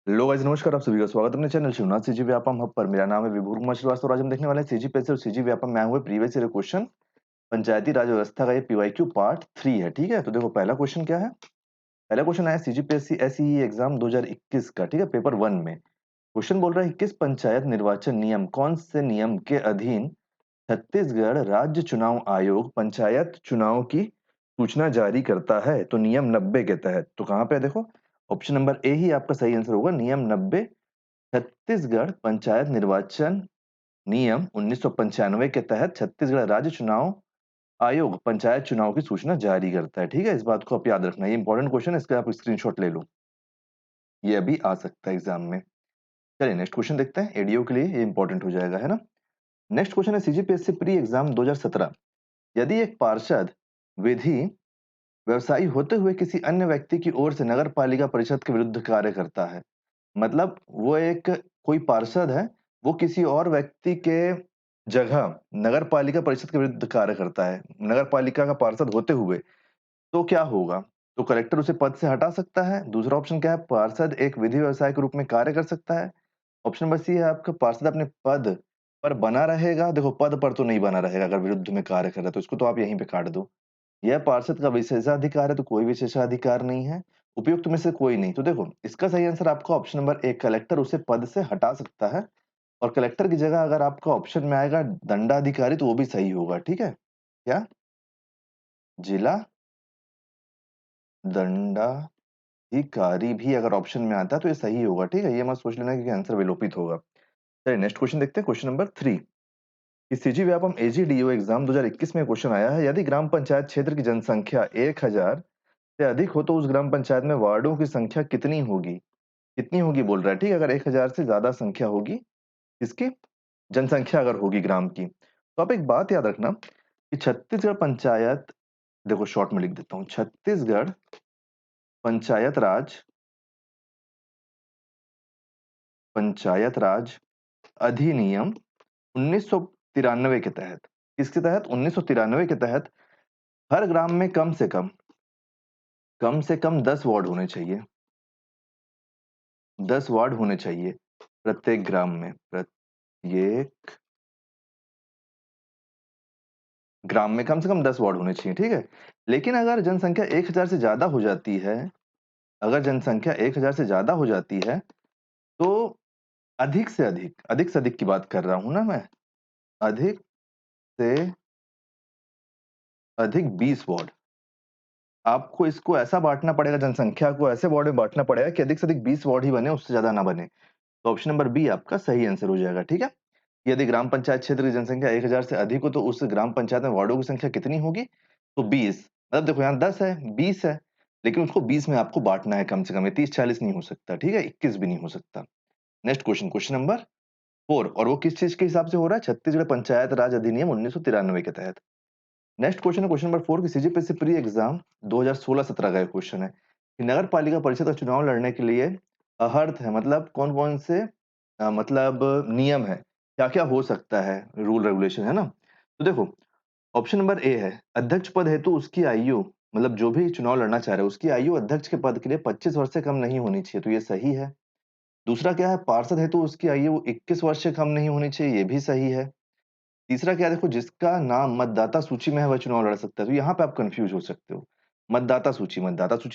Hello guys, नमस्कार। आप सभी का स्वागत है अपने channel Shivnath CG Vyapam hub पर। मेरा नाम है विभूर कुमार श्रीवास्तव और आज हम देखने वाले हैं सीजीपीएससी और सीजी व्यापम में आए हुए प्रीवियस ईयर क्वेश्चन पंचायती राज व्यवस्था का ये पीवाईक्यू पार्ट 3 है। ठीक है, तो देखो पहला क्वेश्चन क्या है। पहला क्वेश्चन आया सीजीपीएससी एसईई एग्जाम 2021 का। ठीक है, पेपर 1 में क्वेश्चन बोल रहा है किस पंचायत निर्वाचन नियम कौन से नियम के अधीन छत्तीसगढ़ राज्य चुनाव आयोग पंचायत चुनाव की सूचना जारी करता है। तो नियम 90 के तहत। तो कहाँ पे है देखो, ऑप्शन नंबर ए ही आपका सही आंसर होगा। नियम 90 छत्तीसगढ़ पंचायत निर्वाचन नियम 1995 के तहत छत्तीसगढ़ राज्य चुनाव आयोग पंचायत चुनाव की सूचना जारी करता है। ठीक है, इस बात को आप याद रखना, ये इंपॉर्टेंट क्वेश्चन है, इसका आप स्क्रीनशॉट ले लो, ये अभी आ सकता है एग्जाम में। चलिए नेक्स्ट क्वेश्चन देखते हैं, एडीओ के लिए ये इंपॉर्टेंट हो जाएगा, है ना। नेक्स्ट क्वेश्चन है सीजीपीएससी प्री एग्जाम 2017। यदि एक पार्षद विधि व्यवसायी होते हुए किसी अन्य व्यक्ति की ओर से नगर पालिका परिषद के विरुद्ध कार्य करता है, मतलब वो एक कोई पार्षद है, वो किसी और व्यक्ति के जगह नगर पालिका परिषद के विरुद्ध कार्य करता है, नगर पालिका का पार्षद होते हुए, तो क्या होगा? तो कलेक्टर उसे पद से हटा सकता है। दूसरा ऑप्शन क्या है, पार्षद एक विधि व्यवसाय के रूप में कार्य कर सकता है। ऑप्शन नंबर सी है आपका, पार्षद अपने पद पर बना रहेगा। देखो पद पर तो नहीं बना रहेगा, अगर विरुद्ध में कार्य कर रहा है तो इसको तो आप यहीं पे काट दो। यह पार्षद का विशेषाधिकार है, तो कोई विशेषाधिकार नहीं है। उपयुक्त में से कोई नहीं। तो देखो इसका सही आंसर आपका ऑप्शन नंबर ए, कलेक्टर उसे पद से हटा सकता है। और कलेक्टर की जगह अगर आपका ऑप्शन में आएगा दंडाधिकारी, तो वो भी सही होगा। ठीक है, क्या जिला दंडाधिकारी भी अगर ऑप्शन में आता है तो ये सही होगा। ठीक है, ये मत सोच लेना कि आंसर विलोपित होगा। चलिए नेक्स्ट क्वेश्चन देखते हैं, क्वेश्चन नंबर 3। इस सीजी व्यापम एजीडीओ एग्जाम 2021 में क्वेश्चन आया है, यदि ग्राम पंचायत क्षेत्र की जनसंख्या 1000 से अधिक हो तो उस ग्राम पंचायत में वार्डों की संख्या कितनी होगी? कितनी होगी बोल रहा है। ठीक है, अगर 1000 से ज्यादा संख्या होगी, इसकी जनसंख्या अगर होगी ग्राम की, तो आप एक बात याद रखना कि छत्तीसगढ़ पंचायत, देखो शॉर्ट में लिख देता हूं, छत्तीसगढ़ पंचायत राज अधिनियम 1993 के तहत, किसके तहत, 1993 के तहत हर ग्राम में कम से कम 10 वार्ड होने चाहिए। 10 वार्ड होने चाहिए प्रत्येक ग्राम में, प्रत्येक ग्राम में कम से कम 10 वार्ड होने चाहिए। ठीक है, लेकिन अगर जनसंख्या 1000 से ज्यादा हो जाती है, अगर जनसंख्या 1000 से ज्यादा हो जाती है, तो अधिक से अधिक की बात कर रहा हूं ना मैं, अधिक से अधिक 20 वार्ड। आपको इसको ऐसा बांटना पड़ेगा, जनसंख्या को ऐसे वार्ड में बांटना पड़ेगा कि अधिक से अधिक 20 वार्ड ही बने, उससे ज्यादा ना बने। तो ऑप्शन नंबर बी आपका सही आंसर हो जाएगा। ठीक है, यदि ग्राम पंचायत क्षेत्र की जनसंख्या 1000 से अधिक हो तो उस ग्राम पंचायत में वार्डों की संख्या कितनी होगी? तो 20। मतलब देखो यहाँ 10 है, 20 है, लेकिन उसको 20 में आपको बांटना है कम से कम। ये 30-40 नहीं हो सकता। ठीक है, 21 भी नहीं हो सकता। नेक्स्ट क्वेश्चन, क्वेश्चन नंबर 4, और वो किस चीज के हिसाब से हो रहा है? छत्तीसगढ़ पंचायत राज अधिनियम 1993 के तहत। नेक्स्ट क्वेश्चन है क्वेश्चन नंबर 4 की सीजीपीएससी प्री एग्जाम 2016-17 का क्वेश्चन है कि नगर पालिका परिषद का चुनाव लड़ने के लिए अहर्थ है, मतलब कौन कौन से मतलब नियम है, क्या क्या हो सकता है, रूल रेगुलेशन, है ना। तो देखो ऑप्शन नंबर ए है, अध्यक्ष पद हेतु उसकी आयु, मतलब जो भी चुनाव लड़ना चाह रहा है उसकी आयु अध्यक्ष के पद के लिए 25 वर्ष से कम नहीं होनी चाहिए, तो ये सही है। दूसरा क्या है, पार्षद हेतु उसकी आयु 21 वर्ष से कम नहीं होनी चाहिए, ये भी सही है। तीसरा क्या है, देखो जिसका नाम मतदाता सूची में है वह चुनाव लड़ सकता है, तो यहाँ पे आप कंफ्यूज हो सकते हो। मतदाता सूची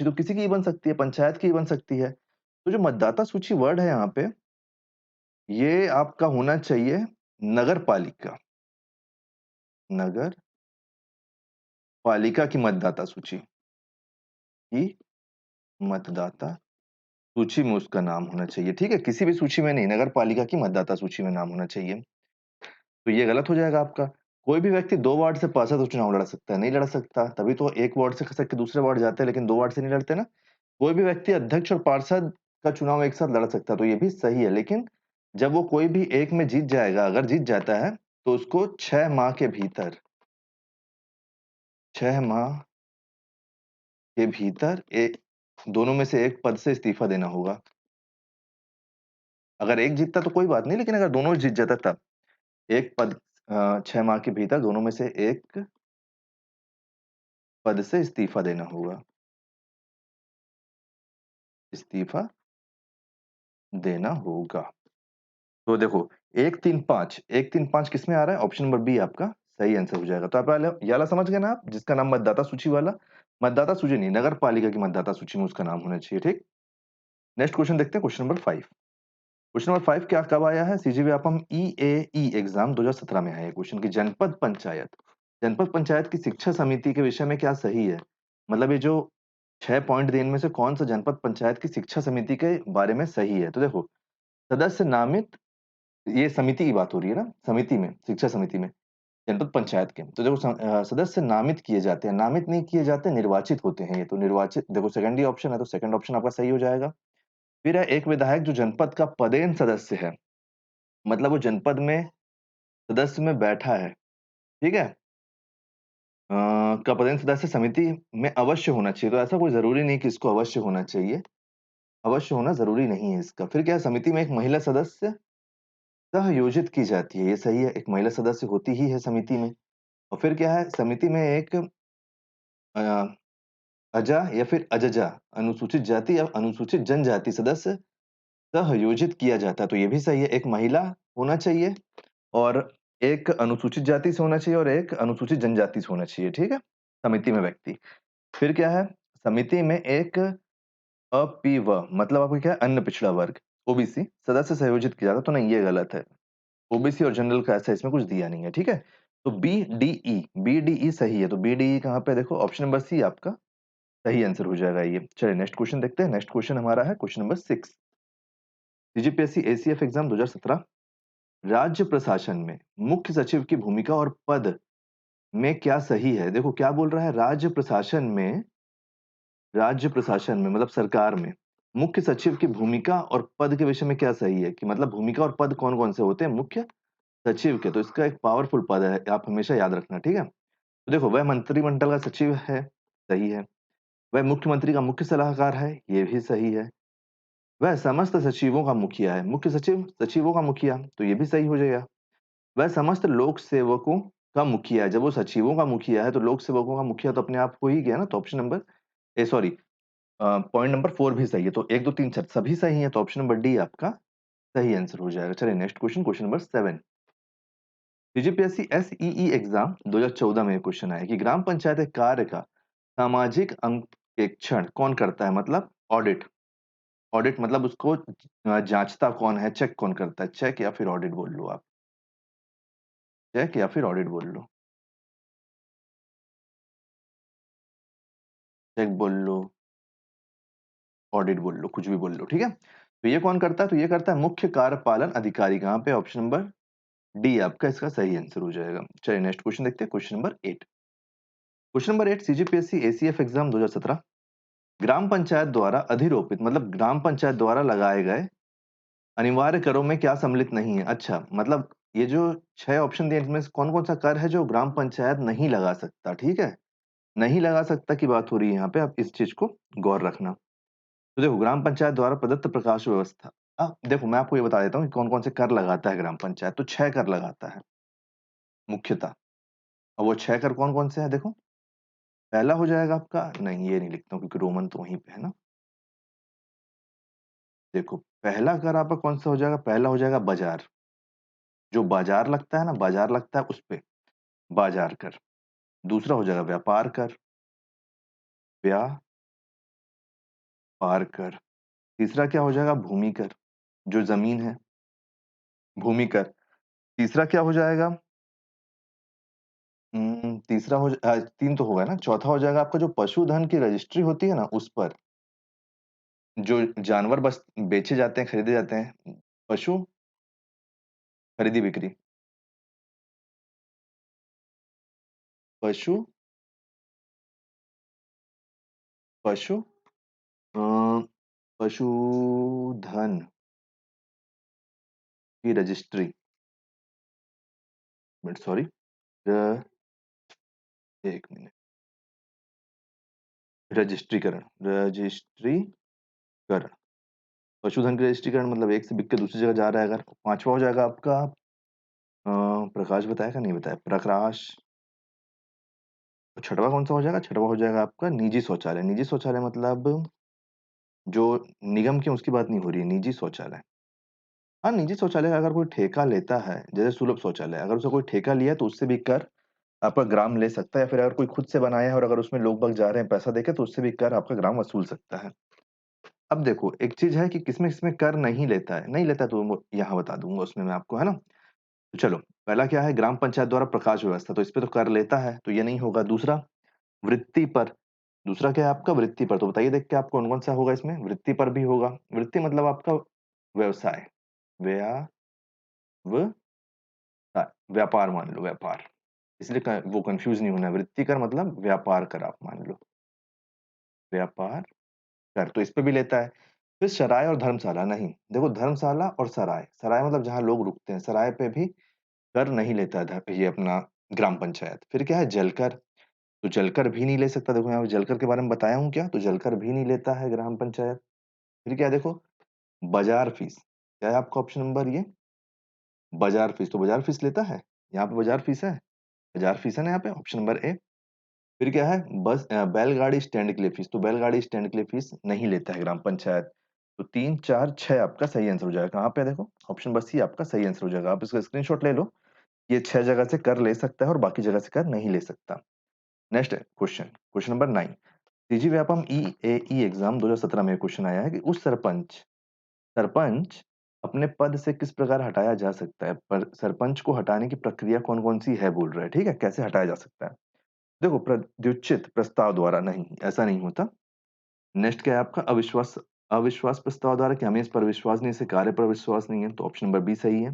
तो किसी की ही बन सकती है, पंचायत की ही बन सकती है। तो जो मतदाता सूची वर्ड है यहाँ पे, ये आपका होना चाहिए नगर पालिका, नगर पालिका की मतदाता सूची की मतदाता सूची में उसका नाम होना चाहिए। ठीक है, किसी भी सूची में नहीं, नगर पालिका की मतदाता सूची में नाम होना चाहिए। तो ये गलत हो जाएगा आपका। कोई भी व्यक्ति 2 वार्ड से पार्षद तो चुनाव लड़ सकता है? नहीं लड़ सकता, तभी तो 1 वार्ड से खसक के दूसरे वार्ड जाते हैं, लेकिन 2 वार्ड से नहीं लड़ते ना। कोई भी व्यक्ति अध्यक्ष और पार्षद का चुनाव एक साथ लड़ सकता है, तो ये भी सही है, लेकिन जब वो कोई भी एक में जीत जाएगा, अगर जीत जाता है, तो उसको 6 माह के भीतर, 6 माह के भीतर दोनों में से एक पद से इस्तीफा देना होगा। अगर एक जीतता तो कोई बात नहीं, लेकिन अगर दोनों जीत जाता तब एक पद 6 माह के भीतर दोनों में से एक पद से इस्तीफा देना होगा। इस्तीफा देना होगा। तो देखो 1-3-5 1-3-5 किसमें आ रहा है? ऑप्शन नंबर बी आपका सही आंसर हो जाएगा। तो आप ये वाला समझ गए ना आप? जिसका नाम मतदाता सूची वाला, मतदाता सूची नहीं, नगर पालिका की मतदाता सूची में उसका नाम होना चाहिए, ठीक? नेक्स्ट क्वेश्चन देखते हैं, क्वेश्चन नंबर 5। क्वेश्चन नंबर 5 क्या कब आया है? सीजी व्यापम ईएई एग्जाम 2017 में आया है क्वेश्चन कि जनपद पंचायत की शिक्षा समिति के विषय में क्या सही है? मतलब ये जो 6 पॉइंट दिए इनमें से कौन-सा जनपद पंचायत की शिक्षा समिति के बारे में सही है? तो देखो, सदस्य नामित, ये समिति की बात हो रही है ना, समिति में, शिक्षा समिति में, जनपद पंचायत के। तो देखो सदस्य नामित किए जाते हैं, नामित नहीं किए जाते, निर्वाचित होते हैं ये। तो निर्वाचित देखो सेकंड ही ऑप्शन है, तो सेकंड ऑप्शन आपका सही हो जाएगा। फिर है एक विधायक जो जनपद का पदेन सदस्य है, मतलब वो जनपद में सदस्य में बैठा है, ठीक है? का पदेन सदस्य समिति में अवश्य होना चाहिए, तो ऐसा कोई ज़रूरी नहीं कि इसको अवश्य होना चाहिए, अवश्य होना ज़रूरी नहीं है इसका। फिर क्या है, समिति में एक महिला सदस्य सहयोजित की जाती है, ये सही है, एक महिला सदस्य होती ही है समिति में। और फिर क्या है, समिति में एक अ, अजा या फिर अजजा, अनुसूचित जाति या अनुसूचित जनजाति सदस्य सहयोजित किया जाता है, तो ये भी सही है, एक महिला होना चाहिए और एक अनुसूचित जाति से होना चाहिए और एक अनुसूचित जनजाति से होना चाहिए, ठीक है? समिति में व्यक्ति। फिर क्या है, समिति में एक अपिव मतलब आपको क्या है, अन्य पिछड़ा वर्ग, ओबीसी सदस्य संयोजित किया जाता है, तो नहीं ये गलत है। ओबीसी और जनरल का ऐसा इसमें कुछ दिया नहीं है, ठीक है? तो बी, डी, ई सही है, तो बी, डी, ई कहाँ पे देखो, ऑप्शन नंबर सी आपका सही आंसर हो जाएगा ये। चलिए नेक्स्ट क्वेश्चन देखते हैं, नेक्स्ट क्वेश्चन हमारा है question number 6। CGPSC ACF exam 2017, राज्य प्रशासन में मुख्य सचिव की भूमिका और पद में क्या सही है? देखो क्या बोल रहा है, राज्य प्रशासन में मतलब सरकार में मुख्य सचिव की भूमिका और पद के विषय में क्या सही है? कि मतलब भूमिका और पद कौन-कौन से होते हैं? मुख्य सचिव के, तो इसका एक पावरफुल पद है, आप हमेशा याद रखना, ठीक है? तो देखो वह मंत्रिमंडल का सचिव है, सही है। वह मुख्यमंत्री का मुख्य सलाहकार है, ये भी सही है। वह समस्त सचिवों का मुखिया है, मुख्य सचिव सचिवों का मुखिया, तो ये भी सही हो जाएगा। वह समस्त लोक सेवकों का मुखिया है, जब वो सचिवों का मुखिया है, तो लोक सेवकों का मुखिया तो अपने आप हो ही गया ना, तो option number sorry point number 4 भी सही है, तो 1, 2, 3, 4 सभी सही है, तो ऑप्शन नंबर डी आपका सही आंसर हो जाएगा। चलिए next question, question number 7। CGPSC SEE exam 2014 में क्वेश्चन आया कि ग्राम पंचायत कार्य का सामाजिक अंकेक्षण कौन करता है? मतलब ऑडिट, ऑडिट मतलब उसको जाँचता कौन है, चेक कौन करता है? चेक या फिर ऑडिट बोल लो आप, चेक या फिर ऑडिट बोल लो, चेक बोल लो, ऑडिट बोल लो, कुछ भी बोल लो, ठीक है? तो ये कौन करता है? तो ये करता है मुख्य कार्यपालन अधिकारी, कहाँ पे? ऑप्शन नंबर डी आपका इसका सही आंसर हो जाएगा। चलिए नेक्स्ट क्वेश्चन देखते हैं, question number 8। Question number 8 CGPSC ACF exam 2017, ग्राम पंचायत द्वारा अधिरोपित मतलब ग्राम पंचायत द्वारा लगाए गए अनिवार्य करों में क्या सम्मिलित नहीं है? अच्छा, मतलब ये जो 6 ऑप्शन दिए इनमें से कौन-कौन सा कर है जो ग्राम पंचायत नहीं लगा सकता, ठीक है? नहीं लगा सकता की बात हो रही है यहाँ पे, आप इस चीज़ को गौर रखना। तो देखो ग्राम पंचायत द्वारा प्रदत्त प्रकाश व्यवस्था, देखो मैं आपको ये बता देता हूँ कि कौन-कौन से कर लगाता है ग्राम पंचायत, तो 6 कर लगाता है मुख्यतः। और वो 6 कर कौन-कौन से हैं देखो? पहला हो जाएगा आपका, नहीं ये नहीं लिखता हूँ क्योंकि रोमन तो वहीं पे है ना। देखो पहला कर आपका कौन-सा हो जाएगा? पहला हो जाएगा बाज़ार, जो बाज़ार लगता है ना, बाज़ार लगता है उसपे, बाज़ार कर। दूसरा हो जाएगा व्यापार कर, व्यापार कर। तीसरा क्या हो जाएगा? भूमि कर, जो ज़मीन है, भूमि कर। तीसरा क्या हो जाएगा? तीसरा 3 तो हो गया ना, चौथा हो जाएगा आपका जो पशुधन की रजिस्ट्री होती है ना, उस पर, जो जानवर बस बेचे जाते हैं, खरीदे जाते हैं, पशु खरीदी-बिक्री, पशु पशु अ, पशुधन की रजिस्ट्री, मिनट सॉरी, र 1 मिनट, रजिस्ट्रीकरण, पशुधन का रजिस्ट्रीकरण मतलब एक से बिक के दूसरी जगह जा रहा है अगर। पाँचवाँ हो जाएगा आपका प्रकाश बताया क्या नहीं बताया? प्रकाश। छठवाँ कौन-सा हो जाएगा? छठवाँ हो जाएगा आपका निजी शौचालय। निजी शौचालय मतलब जो निगम के उसकी बात नहीं हो रही है, निजी शौचालय। हाँ, निजी शौचालय का अगर कोई ठेका लेता है, जैसे सुलभ शौचालय, अगर उससे कोई ठेका लिया है तो उससे भी कर आपका ग्राम ले सकता है, या फिर अगर कोई खुद से बनाया है और अगर उसमें लोग बाग जा रहे हैं पैसा देके तो उससे भी कर आपका ग्राम वसूल सकता है। अब देखो एक चीज़ है कि किसमें-किसमें कर नहीं लेता है, नहीं लेता है तो वो यहाँ बता दूँगा उसमें मैं आपको, है ना? तो चलो, पहला क्या है ग्राम पंचायत द्वारा प्रकाश व्यवस्था, तो इस पे तो कर लेता है, तो ये नहीं होगा। दूसरा वृत्ति पर, दूसरा क्या है आपका वृत्ति पर, तो बताइए देख के आप कौन-कौन सा होगा इसमें? वृत्ति पर भी होगा। वृत्ति मतलब आपका व्यवसाय, व्यापार मान लो व्यापार। इसलिए क वो कन्फ्यूज़ नहीं होना है, वृत्ति कर मतलब व्यापार कर आप मान लो, व्यापार कर, तो इस पे भी लेता है। फिर सराय और धर्मशाला नहीं, देखो धर्मशाला और सराय, सराय मतलब जहाँ लोग रुकते हैं, सराय पे भी कर नहीं लेता है ये अपना ग्राम पंचायत। फिर क्या है जलकर, तो जलकर भी नहीं ले सकता, देखो यहाँ पे जलकर के बारे में बताया हूँ क्या? तो जलकर भी नहीं लेता है ग्राम पंचायत। फिर क्या है देखो, बाज़ार फीस, क्या है आपका ऑप्शन नंबर ये? बाज़ार फीस, तो बाज़ार फीस लेता है? यहाँ पे बाज़ार फीस है? बाज़ार फीस है ना यहाँ पे ऑप्शन नंबर ए। फिर क्या है बैलगाड़ी स्टैंड के लिए फीस, तो बैलगाड़ी स्टैंड के लिए फीस नहीं लेता है ग्राम पंचायत। तो 3, 4, 6 आपका सही आंसर हो जाएगा। कहाँ पे देखो ऑप्शन नंबर सी आपका सही आंसर हो जाएगा। आप इसका स्क्रीनशॉट ले लो। ये 6 जगह से कर ले सकता है और बाकी जगह से कर नहीं ले सकता। Next question, question number 9। CG Vyapam ईएई एग्जाम 2017 में क्वेश्चन आया है कि उस सरपंच सरपंच अपने पद से किस प्रकार हटाया जा सकता है? पर सरपंच को हटाने की प्रक्रिया कौन-कौन सी है बोल रहा है, ठीक है? कैसे हटाया जा सकता है? देखो प्रत्युचित प्रस्ताव द्वारा नहीं, ऐसा नहीं होता। नेक्स्ट क्या है आपका अविश्वास अविश्वास प्रस्ताव द्वारा कि हमें इस पर विश्वास नहीं है, इसे कार्य पर विश्वास नहीं है, तो ऑप्शन नंबर बी सही है।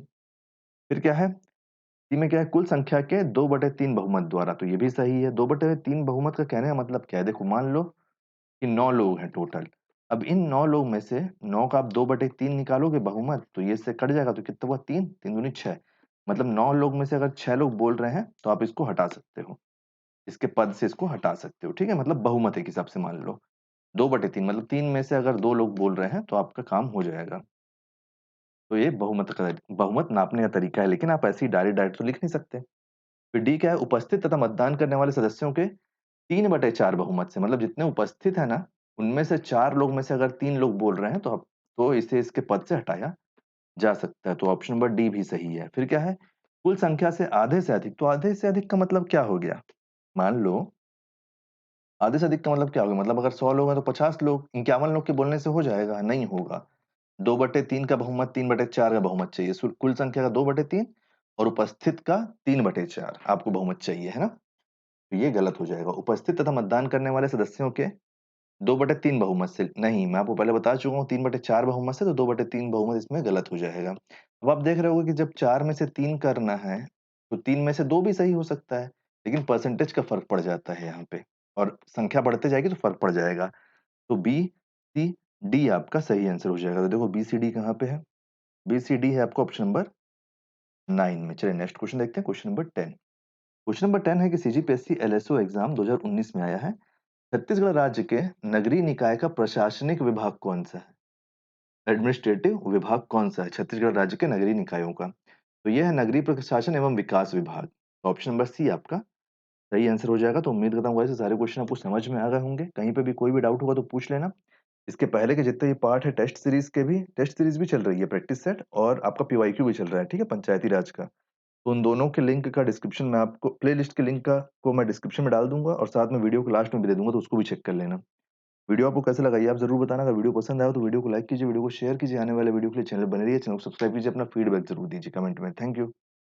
फिर क्या है, सी में क्या है कुल संख्या के 2/3 बहुमत द्वारा, तो ये भी सही है। 2/3 बहुमत का कहने का मतलब क्या है? देखो मान लो कि 9 लोग हैं टोटल। अब इन 9 लोग में से 9 का आप 2/3 निकालोगे बहुमत, तो ये इससे कट जाएगा, तो कितना हुआ 3, 3 दूनी 6। मतलब 9 लोग में से अगर 6 लोग बोल रहे हैं, तो आप इसको हटा सकते हो। इसके पद से इसको हटा सकते हो, ठीक है? मतलब बहुमत के हिसाब से मान लो। 2/3 मतलब 3 में से अगर 2 लोग बोल रहे हैं, तो आपका काम हो जाएगा। तो ये बहुमत नापने का तरीका है, लेकिन आप ऐसे ही डायरेक्ट डायरेक्ट तो लिख नहीं सकते। फिर डी क्या है? उपस्थित तथा मतदान करने वाले सदस्यों के 3/4 बहुमत से, मतलब जितने उपस्थित हैं ना, उनमें से 4 लोग में से अगर 3 लोग बोल रहे हैं, तो इसे इसके पद से हटाया जा सकता है। तो ऑप्शन नंबर डी भी सही है। फिर क्या है? कुल संख्या से आधे से अधिक, तो आधे से अधिक का मतलब क्या हो गया? मान लो आधे से अधिक का मतलब क्या होगा? मतलब अगर 100 लोग हैं तो 50 लोग, 51 लोग के बोलने से हो जाएगा? नहीं होगा। 2/3 का बहुमत, 3/4 का बहुमत चाहिए। कुल संख्या का 2/3 और उपस्थित का 3/4 आपको बहुमत चाहिए, है ना? तो ये गलत हो जाएगा। उपस्थित तथा मतदान करने वाले सदस्यों के 2/3 बहुमत से नहीं, मैं आपको पहले बता चुका हूँ 3/4 बहुमत से, तो 2/3 बहुमत इसमें गलत हो जाएगा। अब आप देख रहे होगे कि जब 4 में से 3 करना है, तो 3 में से 2 भी सही हो सकता है, लेकिन परसेंटेज का फ़र्क पड़ जाता है यहाँ पे और संख्या बढ़ते जाएगी तो फ़र्क पड़ जाएगा। तो बी, सी, डी आपका सही आंसर हो जाएगा। तो देखो बी, सी, डी कहाँ पे है? बी, सी, डी है आपका ऑप्शन नंबर 9 में। चलिए नेक्स्ट क्वेश्चन देखते हैं, क्वेश्चन नंबर 10। क्वेश्चन नंबर 10 है कि सीजीपीएससी एलएसओ एग्ज़ाम 2019 में आया है। छत्तीसगढ़ राज्य के नगरीय निकाय का प्रशासनिक विभाग कौन-सा है? एडमिनिस्ट्रेटिव विभाग कौन-सा है छत्तीसगढ़ राज्य के नगरीय निकायों का? तो ये है नगरीय प्रशासन एवं विकास विभाग। तो ऑप्शन नंबर सी आपका सही आंसर हो जाएगा। तो उम्मीद करता हूँ गाइस ये सारे क्वेश्चन आपको समझ में आ गए होंगे। कहीं पे भी कोई भी डाउट होगा तो पूछ लेना। इसके पहले के जितने भी पार्ट है टेस्ट सीरीज़ भी चल रही है प्रैक्टिस सेट और आपका पीवाईक्यू भी चल रहा है, ठीक है? पंचायती राज का। तो उन दोनों के लिंक का डिस्क्रिप्शन में आपको प्लेलिस्ट के लिंक का को मैं डिस्क्रिप्शन में डाल दूँगा और साथ में वीडियो को लास्ट में भी दे दूँगा, तो उसको भी चेक कर लेना। वीडियो आपको कैसा लगा ये आप ज़रूर बताना। अगर वीडियो पसंद आया हो तो वीडियो को लाइक कीजिए, वीडियो को शेयर कीजिए। आने वाले वीडियो के लिए चैनल बने रहिए, चैनल को सब्सक्राइब कीजिए, अपना फीडबैक ज़रूर दीजिए कमेंट में। Thank you.